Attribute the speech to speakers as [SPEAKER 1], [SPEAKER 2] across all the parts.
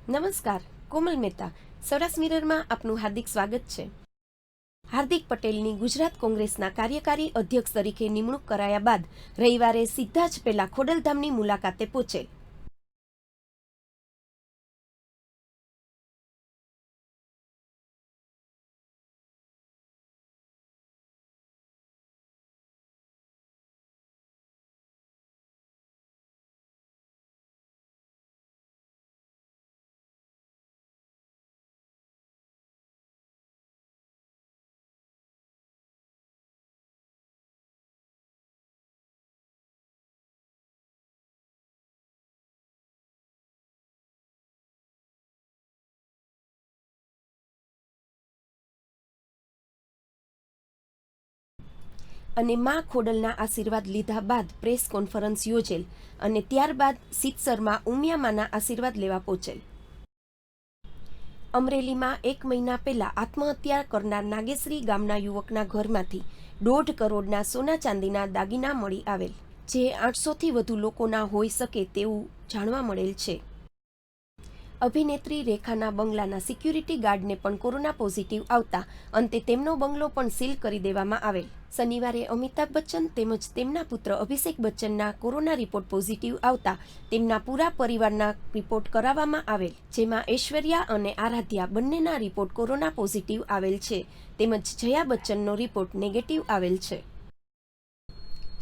[SPEAKER 1] નમસ્કાર, કોમલ મહેતા, સૌરાષ્ટ્ર મિરરમાં આપનું હાર્દિક સ્વાગત છે. હાર્દિક પટેલની ગુજરાત કોંગ્રેસના કાર્યકારી અધ્યક્ષ તરીકે નિમણૂક કરાયા બાદ રવિવારે સીધા જ પહેલા ખોડલધામની મુલાકાતે પહોંચેલ. અને મા ખોડલના આશીર્વાદ લીધા બાદ પ્રેસ કોન્ફરન્સ યોજેલ અને ત્યારબાદ સિત્સરમાં ઉમિયામાના આશીર્વાદ લેવા પહોંચેલ. અમરેલીમાં 1 મહિના પહેલા આત્મહત્યા કરનાર નાગેશ્રી ગામના યુવકના ઘરમાંથી 1.5 કરોડના સોના ચાંદીના દાગીના મળી આવેલ, જે 800થી વધુ લોકોના હોઈ શકે તેવું જાણવા મળેલ છે. અભિનેત્રી રેખાના બંગલાના સિક્યુરિટી ગાર્ડને પણ કોરોના પોઝિટિવ આવતા અંતે તેમનો બંગલો પણ સીલ કરી દેવામાં આવેલ. શનિવારે અમિતાભ બચ્ચન તેમજ તેમના પુત્ર અભિષેક બચ્ચનના કોરોના રિપોર્ટ પોઝિટિવ આવતા તેમના પૂરા પરિવારના રિપોર્ટ કરાવવામાં આવેલ, જેમાં ઐશ્વર્યા અને આરાધ્યા બંનેના રિપોર્ટ કોરોના પોઝિટિવ આવેલ છે, તેમજ જયા બચ્ચનનો રિપોર્ટ નેગેટિવ આવેલ છે.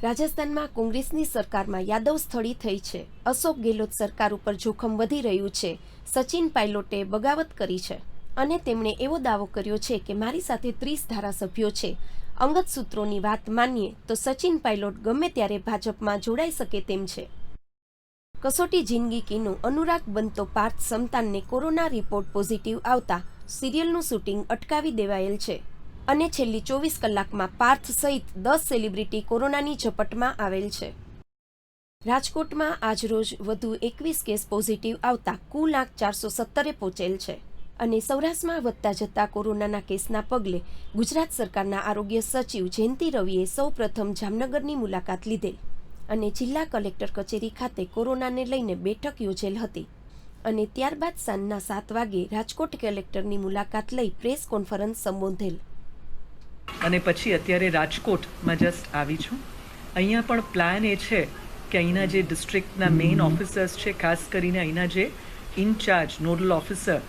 [SPEAKER 1] રાજસ્થાનમાં કોંગ્રેસની સરકારમાં યાદવ સ્થળી થઈ છે. અશોક ગેહલોત સરકાર ઉપર જોખમ વધી રહ્યું છે. સચિન પાયલોટે બગાવત કરી છે અને તેમણે એવો દાવો કર્યો છે કે મારી સાથે 30 ધારાસભ્યો છે. અંગત સૂત્રોની વાત માનીએ તો સચિન પાયલોટ ગમે ત્યારે ભાજપમાં જોડાઈ શકે તેમ છે. કસોટી જિંદગી કીનું અનુરાગ બનતો પાર્થ સમતાનને કોરોના રિપોર્ટ પોઝિટિવ આવતા સિરિયલનું શૂટિંગ અટકાવી દેવાયેલ છે અને છેલ્લી 24 કલાકમાં પાર્થ સહિત 10 સેલિબ્રિટી કોરોનાની ઝપટમાં આવેલ છે. રાજકોટમાં આજરોજ વધુ 21 કેસ પોઝિટિવ આવતા કુલ આંક 417 પહોંચેલ છે અને સૌરાષ્ટ્રમાં વધતા જતા કોરોનાના કેસના પગલે ગુજરાત સરકારના આરોગ્ય સચિવ જયંતિ રવિએ સૌ પ્રથમ જામનગરની મુલાકાત લીધેલ અને જિલ્લા કલેક્ટર કચેરી ખાતે કોરોનાને લઈને બેઠક યોજેલ હતી અને ત્યારબાદ સાંજના 7 વાગે રાજકોટ કલેક્ટરની મુલાકાત લઈ પ્રેસ કોન્ફરન્સ સંબોધેલ.
[SPEAKER 2] અને પછી અત્યારે રાજકોટમાં જસ્ટ આવી છું. અહીંયા પણ પ્લાન એ છે કે અહીંના જે ડિસ્ટ્રિક્ટના મેઇન ઓફિસર્સ છે, ખાસ કરીને અહીંના જે incharge nodal officer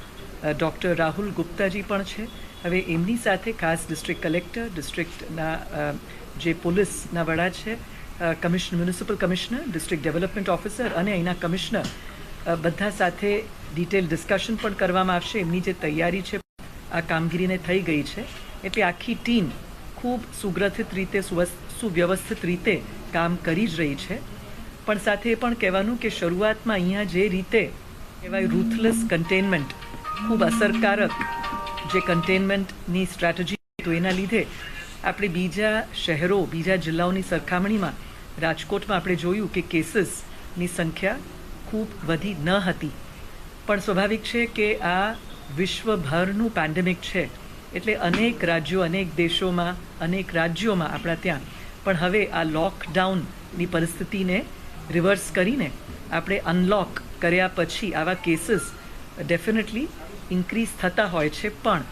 [SPEAKER 2] doctor Rahul Guptaji પણ છે. હવે એમની સાથે ખાસ ડિસ્ટ્રિક્ટ કલેક્ટર, ડિસ્ટ્રિક્ટના જે પોલીસના વડા છે, municipal commissioner, district development officer અને અહીંના કમિશનર, બધા સાથે ડિટેલ ડિસ્કશન પણ કરવામાં આવશે. એમની જે તૈયારી છે આ કામગીરીને થઈ ગઈ છે, એટલે આખી ટીમ ખૂબ સુગ્રથિત રીતે, સુવ્યવસ્થિત રીતે કામ કરી જ રહી છે. પણ સાથે એ પણ કહેવાનું કે શરૂઆતમાં અહીંયા જે રીતે કહેવાય રૂથલેસ કન્ટેનમેન્ટ, ખૂબ અસરકારક જે કન્ટેનમેન્ટની સ્ટ્રેટેજી, તો એના લીધે આપણે બીજા શહેરો, બીજા જિલ્લાઓની સરખામણીમાં રાજકોટમાં આપણે જોયું કે કેસીસની સંખ્યા ખૂબ વધી ન હતી. પણ સ્વાભાવિક છે કે આ વિશ્વભરનું પેન્ડેમિક છે, એટલે અનેક રાજ્યો, અનેક દેશોમાં, અનેક રાજ્યોમાં આપણા ત્યાં પણ હવે આ લોકડાઉનની પરિસ્થિતિને રિવર્સ કરીને આપણે અનલોક કર્યા પછી આવા કેસીસ ડેફિનેટલી ઇન્ક્રીઝ થતા હોય છે. પણ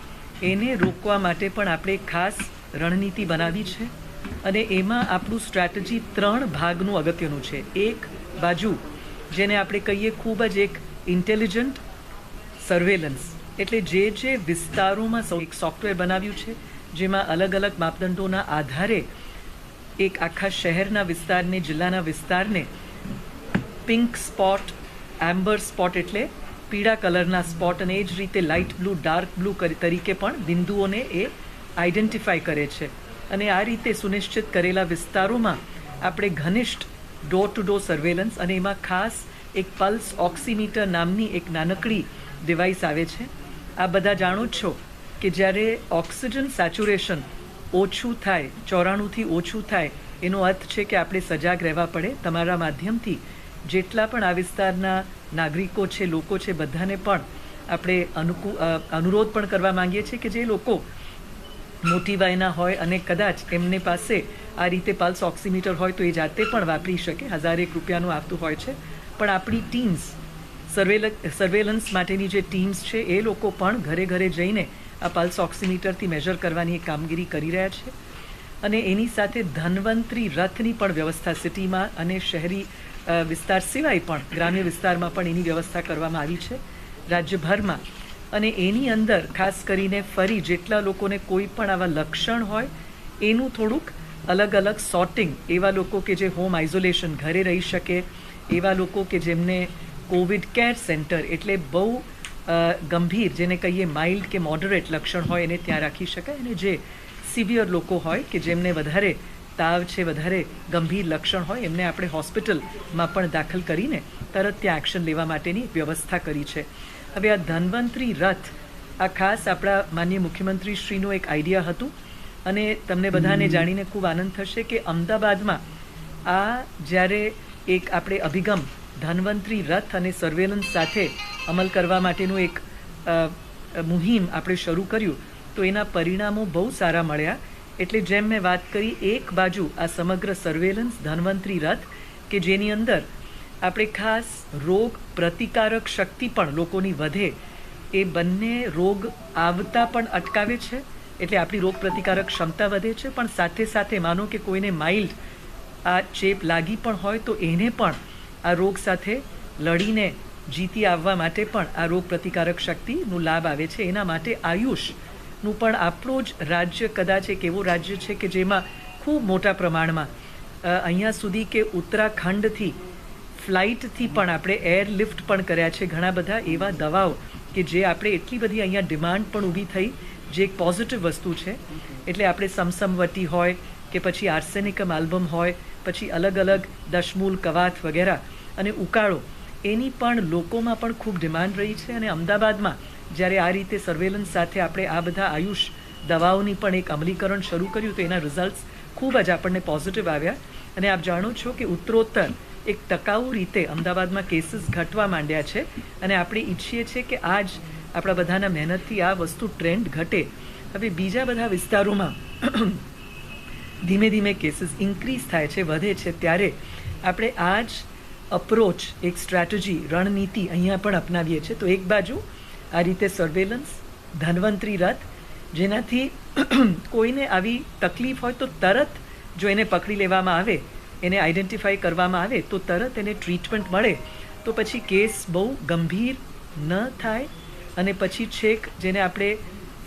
[SPEAKER 2] એને રોકવા માટે પણ આપણે ખાસ રણનીતિ બનાવી છે અને એમાં આપણું સ્ટ્રેટેજી 3 ભાગનું અગત્યનું છે. એક બાજુ જેને આપણે કહીએ ખૂબ જ એક ઇન્ટેલિજન્ટ સર્વેલન્સ, એટલે જે વિસ્તારોમાં એક સોફ્ટવેર બનાવ્યું છે જેમાં અલગ અલગ માપદંડોના આધારે એક આખા શહેરના વિસ્તારને, જિલ્લાના વિસ્તારને પિંક સ્પોટ, એમ્બર સ્પોટ એટલે પીળા કલરના સ્પોટ, અને એ જ રીતે લાઇટ બ્લુ, ડાર્ક બ્લુ તરીકે પણ બિંદુઓને એ આઈડેન્ટિફાય કરે છે. અને આ રીતે સુનિશ્ચિત કરેલા વિસ્તારોમાં આપણે ઘનિષ્ઠ ડોર ટુ ડોર સર્વેલન્સ, અને એમાં ખાસ એક પલ્સ ઓક્સીમીટર નામની એક નાનકડી ડિવાઇસ આવે છે. આ બધા જાણો જ છો કે જ્યારે ઓક્સિજન સેચ્યુરેશન ઓછું થાય, 94થી ઓછું થાય, એનો અર્થ છે કે આપણે સજાગ રહેવા પડે. તમારા માધ્યમથી જેટલા પણ આ વિસ્તારના નાગરિકો છે, લોકો છે, બધાને પણ આપણે અનુરોધ પણ કરવા માંગીએ છીએ કે જે લોકો મોટી વયના હોય અને કદાચ એમને પાસે આ રીતે પલ્સ ઓક્સીમીટર હોય તો એ જાતે પણ વાપરી શકે. 1001 રૂપિયાનું આવતું હોય છે. પણ આપણી ટીમ્સ સર્વેલન્સ માટેની જે ટીમ્સ છે એ લોકો પણ ઘરે ઘરે જઈને આ પલ્સ ઓક્સિમીટરથી મેજર કરવાની એક કામગીરી કરી રહ્યા છે. અને એની સાથે ધન્વંતરી રથની પણ વ્યવસ્થા સિટીમાં અને શહેરી વિસ્તાર સિવાય પણ ગ્રામ્ય વિસ્તારમાં પણ એની વ્યવસ્થા કરવામાં આવી છે રાજ્યભરમાં. અને એની અંદર ખાસ કરીને ફરી જેટલા લોકોને કોઈ પણ આવા લક્ષણ હોય એનું થોડુંક અલગ અલગ સોર્ટિંગ, એવા લોકો કે જે હોમ આઇસોલેશન ઘરે રહી શકે, એવા લોકો કે જેમને કોવિડ કેર સેન્ટર એટલે બહુ ગંભીર જેને કહીએ માઇલ્ડ કે મોડરેટ લક્ષણ હોય એને ત્યાં રાખી શકાય, અને જે સિવિયર લોકો હોય કે જેમને વધારે તાવ છે, વધારે ગંભીર લક્ષણ હોય એમને આપણે હોસ્પિટલમાં પણ દાખલ કરીને તરત ત્યાં એક્શન લેવા માટેની વ્યવસ્થા કરી છે. હવે આ ધન્વંતરી રથ આ ખાસ આપણા માનનીય મુખ્યમંત્રી શ્રીનું એક આઈડિયા હતું અને તમને બધાને જાણીને ખૂબ આનંદ થશે કે અમદાવાદમાં આ જ્યારે એક આપણે અભિગમ ધન્વંતરી રથ અને સર્વેલન્સ સાથે અમલ કરવા માટેનું એક મુહિમ આપણે શરૂ કર્યું તો એના પરિણામો બહુ સારા મળ્યા. એટલે જેમ મેં વાત કરી, એક બાજુ આ સમગ્ર સર્વેલન્સ ધન્વંતરી રથ કે જેની અંદર આપણે ખાસ રોગ પ્રતિકારક શક્તિ પણ લોકોની વધે, એ બંને રોગ આવતા પણ અટકાવે છે, એટલે આપણી રોગ પ્રતિકારક ક્ષમતા વધે છે. પણ સાથે સાથે માનો કે કોઈને માઇલ્ડ આ ચેપ લાગી પણ હોય તો એને પણ આ રોગ સાથે લડીને જીતી આવવા માટે પણ આ રોગ પ્રતિકારક શક્તિનું લાભ આવે છે. એના માટે આયુષનું પણ આપણો જ રાજ્ય કદાચ એક એવું રાજ્ય છે કે જેમાં ખૂબ મોટા પ્રમાણમાં અહીંયા સુધી કે ઉત્તરાખંડથી ફ્લાઇટથી પણ આપણે એરલિફ્ટ પણ કર્યા છે ઘણા બધા એવા દવાઓ કે જે આપણે એટલી બધી અહીંયા ડિમાન્ડ પણ ઊભી થઈ, જે એક પોઝિટિવ વસ્તુ છે. એટલે આપણે સમસમવટી હોય કે પછી આર્સેનિકમ આલ્બમ હોય, પછી અલગ અલગ દશમૂલ કવાથ વગેરે અને ઉકાળો, એની પણ લોકોમાં પણ ખૂબ ડિમાન્ડ રહી છે. અને અમદાવાદમાં જ્યારે આ રીતે સર્વેલન્સ સાથે આપણે આ બધા આયુષ દવાઓની પણ એક અમલીકરણ શરૂ કર્યું તો એના રિઝલ્ટ્સ ખૂબ જ આપણને પોઝિટિવ આવ્યા. અને આપ જાણો છો કે ઉત્તરોત્તર એક ટકાઉ રીતે અમદાવાદમાં કેસીસ ઘટવા માંડ્યા છે અને આપણે ઈચ્છીએ છીએ કે આ જ આપણા બધાના મહેનતથી આ વસ્તુ ટ્રેન્ડ ઘટે. હવે બીજા બધા વિસ્તારોમાં ધીમે ધીમે કેસીસ ઇન્ક્રીઝ થાય છે, વધે છે, ત્યારે આપણે આ જ અપ્રોચ, એક સ્ટ્રેટેજી, રણનીતિ અહીંયા પણ અપનાવીએ છીએ. તો એક બાજુ આ રીતે સર્વેલન્સ ધન્વંતરી રથ, જેનાથી કોઈને આવી તકલીફ હોય તો તરત જો એને પકડી લેવામાં આવે, એને આઈડેન્ટિફાઈ કરવામાં આવે તો તરત એને ટ્રીટમેન્ટ મળે, તો પછી કેસ બહુ ગંભીર ન થાય અને પછી છેક જેને આપણે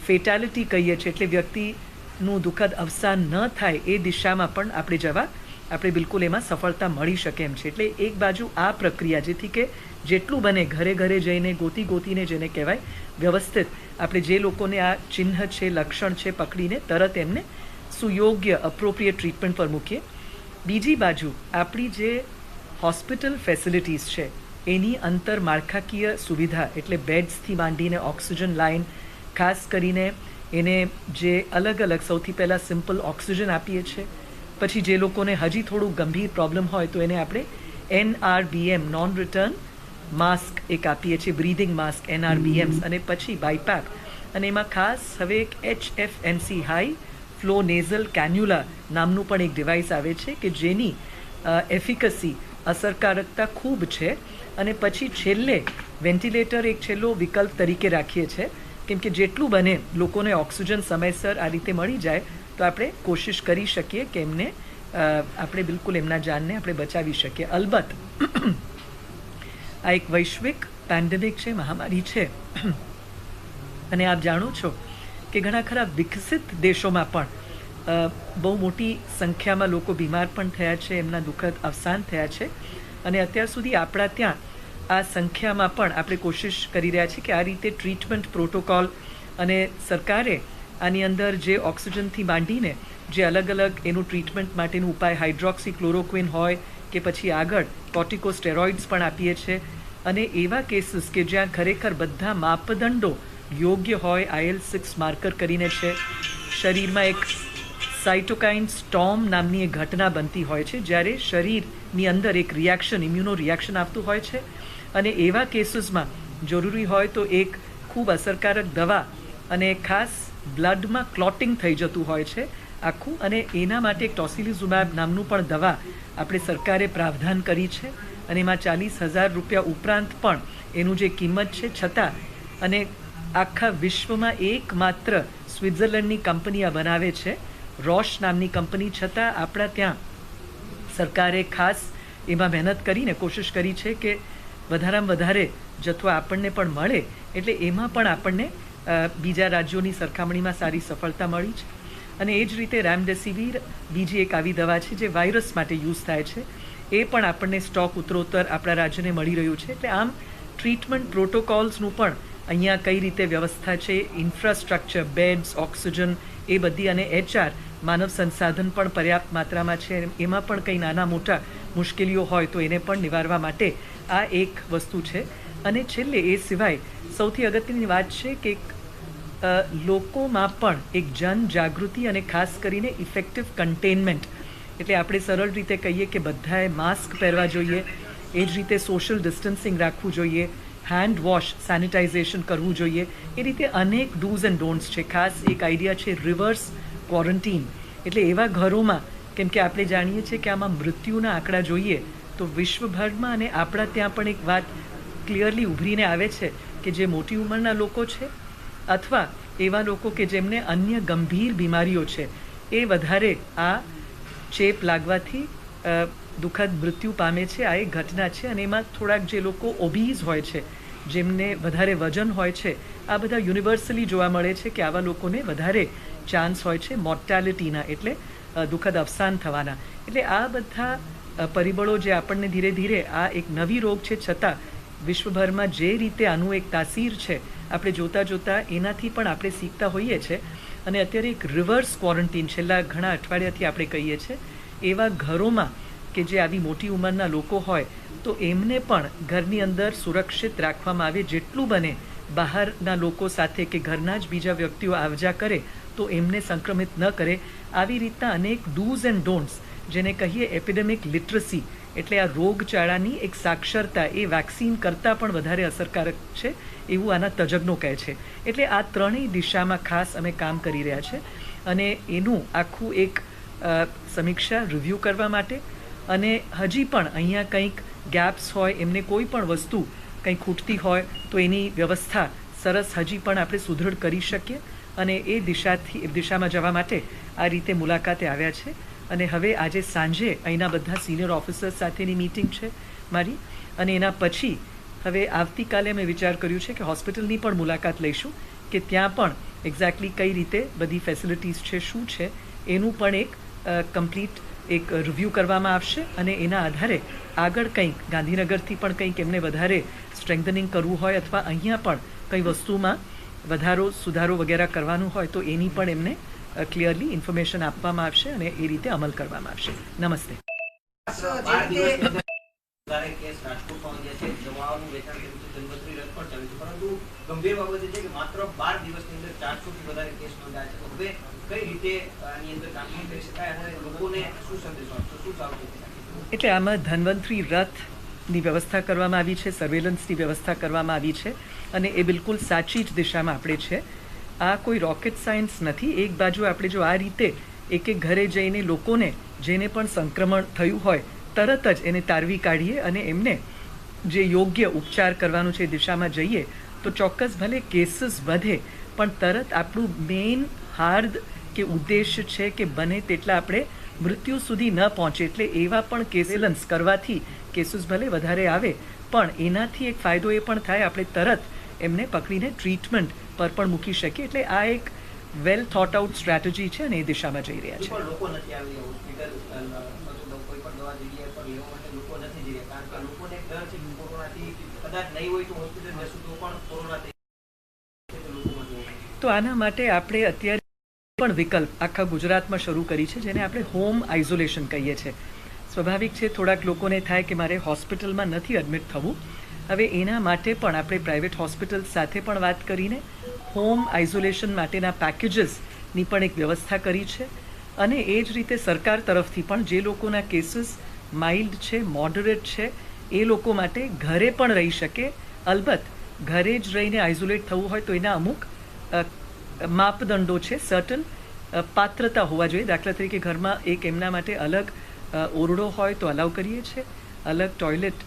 [SPEAKER 2] ફેટાલિટી કહીએ છીએ એટલે વ્યક્તિનું દુઃખદ અવસાન ન થાય એ દિશામાં પણ આપણે જવા આપણે બિલકુલ એમાં સફળતા મળી શકે એમ છે. એટલે એક બાજુ આ પ્રક્રિયા જેથી કે જેટલું બને ઘરે ઘરે જઈને ગોતીને જેને કહેવાય વ્યવસ્થિત આપણે જે લોકોને આ ચિહ્ન છે, લક્ષણ છે, પકડીને તરત એમને સુયોગ્ય અપ્રોપ્રિએટ ટ્રીટમેન્ટ પર મૂકીએ. બીજી બાજુ આપણી જે હોસ્પિટલ ફેસિલિટીઝ છે એની અંતરમાળખાકીય સુવિધા એટલે બેડ્સથી માંડીને ઓક્સિજન લાઇન, ખાસ કરીને એને જે અલગ અલગ સૌથી પહેલાં સિમ્પલ ઓક્સિજન આપીએ છીએ, પછી જે લોકોને હજી થોડું ગંભીર પ્રોબ્લેમ હોય તો એને આપણે NRBM નોન રિટર્ન માસ્ક એક આપીએ છીએ, બ્રીધિંગ માસ્ક NRBMs, અને પછી બાયપેપ, અને એમાં ખાસ હવે એક HFNC high flow nasal cannula નામનું પણ એક ડિવાઇસ આવે છે કે જેની એફિકસી, અસરકારકતા ખૂબ છે. અને પછી છેલ્લે વેન્ટિલેટર એક છેલ્લો વિકલ્પ તરીકે રાખીએ છીએ, કેમ કે જેટલું બને લોકોને ઓક્સિજન સમયસર આ રીતે મળી જાય તો આપણે કોશિશ કરી શકીએ કે એમને આપણે બિલકુલ એમના જાનને આપણે બચાવી શકીએ. અલબત્ત આ એક વૈશ્વિક પેન્ડેમિક છે, મહામારી છે, અને આપ જાણો છો કે ઘણા ખરા વિકસિત દેશોમાં પણ બહુ મોટી સંખ્યામાં લોકો બીમાર પણ થયા છે, એમના દુઃખદ અવસાન થયા છે. અને અત્યાર સુધી આપણા ત્યાં આ સંખ્યામાં પણ આપણે કોશિશ કરી રહ્યા છીએ કે આ રીતે ટ્રીટમેન્ટ પ્રોટોકોલ, અને સરકારે આની અંદર જે ઓક્સિજનથી માંડીને જે અલગ અલગ એનું ટ્રીટમેન્ટ માટેનું ઉપાય, હાઇડ્રોક્સી ક્લોરોક્વિન હોય કે પછી આગળ કોર્ટિકોસ્ટેરોઇડ્સ પણ આપીએ છીએ. અને એવા કેસીસ કે જ્યાં ખરેખર બધા માપદંડો યોગ્ય હોય, IL-6 માર્કર કરીને છે, શરીરમાં એક સાઇટોકાઇન સ્ટોર્મ નામની એક ઘટના બનતી હોય છે જ્યારે શરીરની અંદર એક રિએક્શન, ઇમ્યુનો રિએક્શન આવતું હોય છે, અને એવા કેસીસમાં જરૂરી હોય તો એક ખૂબ અસરકારક દવા, અને ખાસ બ્લડમાં ક્લોટિંગ થઈ જતું હોય છે આખું, અને એના માટે એક ટોસિલિઝુમેબ નામનું પણ દવા આપણે સરકારે પ્રાવધાન કરી છે, અને એમાં 40,000 રૂપિયા ઉપરાંત પણ એનું જે કિંમત છે છતાં અને આખા વિશ્વમાં એકમાત્ર સ્વિટ્ઝરલેન્ડની કંપની આ બનાવે છે, રોશ નામની કંપની, છતાં આપણા ત્યાં સરકારે ખાસ એમાં મહેનત કરીને કોશિશ કરી છે કે વધારેમાં વધારે જથ્થો આપણને પણ મળે, એટલે એમાં પણ આપણને બીજા રાજ્યોની સરખામણીમાં સારી સફળતા મળી છે. અને એ જ રીતે રેમડેસિવિર બીજી એક આવી દવા છે જે વાયરસ માટે યુઝ થાય છે, એ પણ આપણને સ્ટોક ઉત્તરોત્તર આપણા રાજ્યને મળી રહ્યું છે. એટલે આમ ટ્રીટમેન્ટ પ્રોટોકોલ્સનું પણ અહીંયા કઈ રીતે વ્યવસ્થા છે, ઇન્ફ્રાસ્ટ્રક્ચર, બેડ્સ, ઓક્સિજન એ બધી, અને HR માનવ સંસાધન પણ પર્યાપ્ત માત્રામાં છે. એમાં પણ કંઈ નાના મોટા મુશ્કેલીઓ હોય તો એને પણ નિવારવા માટે આ એક વસ્તુ છે. અને છેલ્લે એ સિવાય સૌથી અગત્યની વાત છે કે લોકોમાં પણ એક જનજાગૃતિ અને ખાસ કરીને ઇફેક્ટિવ કન્ટેનમેન્ટ, એટલે આપણે સરળ રીતે કહીએ કે બધાએ માસ્ક પહેરવા જોઈએ, એ જ રીતે સોશિયલ ડિસ્ટન્સિંગ રાખવું જોઈએ, હેન્ડ વોશ, સેનિટાઇઝેશન કરવું જોઈએ. એ રીતે અનેક ડૂઝ એન્ડ ડોન્ટ્સ છે. ખાસ એક આઈડિયા છે રિવર્સ ક્વોરન્ટીન, એટલે એવા ઘરોમાં, કેમ કે આપણે જાણીએ છીએ કે આમાં મૃત્યુના આંકડા જોઈએ તો વિશ્વભરમાં અને આપણા ત્યાં પણ એક વાત ક્લિયરલી ઉભરીને આવે છે કે જે મોટી ઉંમરના લોકો છે અથવા એવા લોકો કે જેમને અન્ય ગંભીર બીમારીઓ છે, એ વધારે આ ચેપ લાગવાથી દુઃખદ મૃત્યુ પામે છે. આ એક ઘટના છે. અને એમાં થોડાક જે લોકો ઓબીઝ હોય છે, જેમને વધારે વજન હોય છે, આ બધા યુનિવર્સલી જોવા મળે છે કે આવા લોકોને વધારે ચાન્સ હોય છે મોર્ટાલિટીના, એટલે દુઃખદ અવસાન થવાના. એટલે આ બધા પરિબળો જે આપણને ધીરે ધીરે આ એક નવી રોગ છે છતાં વિશ્વભરમાં જે રીતે આનું એક તાસીર છે આપણે જોતા એનાથી પણ આપણે શીખતા હોઈએ છીએ. અને અત્યારે એક રિવર્સ ક્વોરન્ટીન છેલ્લા ઘણા અઠવાડિયાથી આપણે કહીએ છીએ, એવા ઘરોમાં કે જે આવી મોટી ઉંમરના લોકો હોય તો એમને પણ ઘરની અંદર સુરક્ષિત રાખવામાં આવે. જેટલું બને બહારના લોકો સાથે કે ઘરના જ બીજા વ્યક્તિઓ આવજા કરે તો એમને સંક્રમિત ન કરે. આવી રીતના અનેક ડૂઝ એન્ડ ડોન્ટ્સ, જેને કહીએ એપિડેમિક લિટરસી, એટલે આ રોગચાળાની એક સાક્ષરતા, એ વેક્સિન કરતાં પણ વધારે અસરકારક છે એવું આના તજજ્ઞો કહે છે. એટલે આ ત્રણેય દિશામાં ખાસ અમે કામ કરી રહ્યા છે. અને એનું આખું એક સમીક્ષા રિવ્યૂ કરવા માટે, અને હજી પણ અહીંયા કંઈક ગેપ્સ હોય, એમને કોઈ પણ વસ્તુ કંઈ ખૂટતી હોય તો એની વ્યવસ્થા સરસ હજી પણ આપણે સુદૃઢ કરી શકીએ. અને એ દિશામાં જવા માટે આ રીતે મુલાકાતે આવ્યા છે. અને હવે આજે સાંજે અહીંના બધા સિનિયર ઓફિસર્સ સાથેની મીટિંગ છે મારી, અને એના પછી હવે આવતીકાલે મેં વિચાર કર્યું છે કે હોસ્પિટલની પણ મુલાકાત લઈશું કે ત્યાં પણ એક્ઝેક્ટલી કઈ રીતે બધી ફેસિલિટીઝ છે, શું છે, એનું પણ એક કમ્પ્લીટ એક રિવ્યૂ કરવામાં આવશે. અને એના આધારે આગળ કંઈક ગાંધીનગરથી પણ કંઈક એમને વધારે સ્ટ્રેન્થનિંગ કરવું હોય અથવા અહીંયા પણ કંઈ વસ્તુમાં સુધારો વગેરે કરવાનું હોય તો એની પણ એમને ક્લિયરલી ઇન્ફોર્મેશન આપવામાં આવશે અને એ રીતે અમલ કરવામાં આવશે. નમસ્તે. એટલે આમાં ધન્વંતરી રથની વ્યવસ્થા કરવામાં આવી છે, સર્વેલન્સની વ્યવસ્થા કરવામાં આવી છે, અને એ બિલકુલ સાચી જ દિશામાં આપણે છે. આ કોઈ રોકેટ સાયન્સ નથી. એક બાજુ આપણે જો આ રીતે એક એક ઘરે જઈને લોકોને જેને પણ સંક્રમણ થયું હોય તરત જ એને તારવી કાઢીએ અને એમને જે યોગ્ય ઉપચાર કરવાનું છે એ દિશામાં જઈએ તો ચોક્કસ ભલે કેસીસ વધે પણ તરત આપણું મેઇન હાર્દ કે ઉદ્દેશ છે કે બને તેટલા આપણે મૃત્યુ સુધી ન પહોંચે. એટલે એવા પણ સર્વેલન્સ કરવાથી કેસીસ ભલે વધારે આવે પણ એનાથી એક ફાયદો એ પણ થાય, આપણે તરત એમને પકડીને ટ્રીટમેન્ટ પર પણ મૂકી શકીએ. એટલે આ એક વેલ થોટ આઉટ સ્ટ્રેટેજી છે અને એ દિશામાં જઈ રહ્યા છે. તો આના માટે આપણે અત્યારે પણ વિકલ્પ આખા ગુજરાતમાં શરૂ કરી છે જેને આપણે હોમ આઇસોલેશન કહીએ છીએ. સ્વાભાવિક છે થોડાક લોકોને થાય કે મારે હોસ્પિટલમાં નથી એડમિટ થવું. હવે એના માટે પણ આપણે પ્રાઇવેટ હોસ્પિટલ સાથે પણ વાત કરીને હોમ આઇસોલેશન માટેના પેકેજીસની પણ એક વ્યવસ્થા કરી છે. અને એ જ રીતે સરકાર તરફથી પણ જે લોકોના કેસીસ માઇલ્ડ છે, મોડરેટ છે, એ લોકો માટે ઘરે પણ રહી શકે. અલબત્ત ઘરે જ રહીને આઇસોલેટ થવું હોય તો એના અમુક માપદંડો છે, સર્ટન પાત્રતા હોવા જોઈએ. દાખલા તરીકે ઘરમાં એક એમના માટે અલગ ઓરડો હોય તો અલાઉ કરીએ છીએ, અલગ ટોયલેટ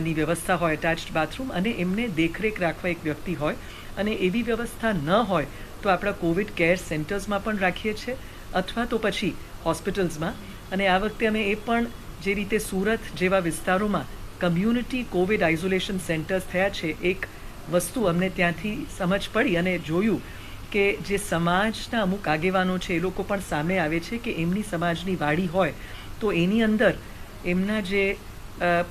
[SPEAKER 2] ની વ્યવસ્થા હોય, એટેચ્ડ બાથરૂમ, અને એમને દેખરેખ રાખવા એક વ્યક્તિ હોય. અને એવી વ્યવસ્થા ન હોય તો આપણા કોવિડ કેર સેન્ટર્સમાં પણ રાખીએ છીએ અથવા તો પછી હોસ્પિટલ્સમાં. અને આ વખતે અમે એ પણ જે રીતે સુરત જેવા વિસ્તારોમાં કમ્યુનિટી કોવિડ આઇસોલેશન સેન્ટર્સ થયા છે, એક વસ્તુ અમને ત્યાંથી સમજ પડી અને જોયું કે જે સમાજના અમુક આગેવાનો છે એ લોકો પણ સામે આવે છે કે એમની સમાજની વાડી હોય તો એની અંદર એમના જે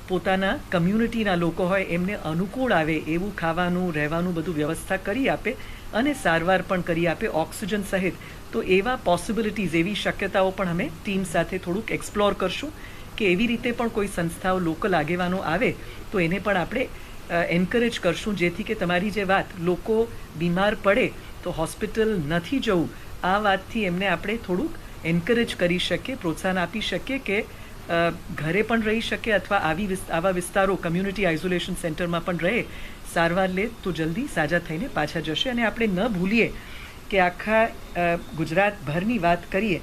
[SPEAKER 2] પોતાના કમ્યુનિટીના લોકો હોય એમને અનુકૂળ આવે એવું ખાવાનું, રહેવાનું બધું વ્યવસ્થા કરી આપે અને સારવાર પણ કરી આપે ઓક્સિજન સહિત. તો એવા પોસિબિલિટીઝ, એવી શક્યતાઓ પણ અમે ટીમ સાથે થોડુંક એક્સપ્લોર કરશું કે એવી રીતે પણ કોઈ સંસ્થાઓ, લોકલ આગેવાનો આવે તો એને પણ આપણે એન્કરેજ કરશું, જેથી કે તમારી જે વાત, લોકો બીમાર પડે તો હોસ્પિટલ નથી જવું, આ વાતથી એમને આપણે થોડુંક એન્કરેજ કરી શકીએ, પ્રોત્સાહન આપી શકીએ કે ઘરે પણ રહી શકે અથવા આવા વિસ્તારો કમ્યુનિટી આઇસોલેશન સેન્ટરમાં પણ રહે, સારવાર લે તો જલ્દી સાજા થઈને પાછા જશે. અને આપણે ન ભૂલીએ કે આખા ગુજરાતભરની વાત કરીએ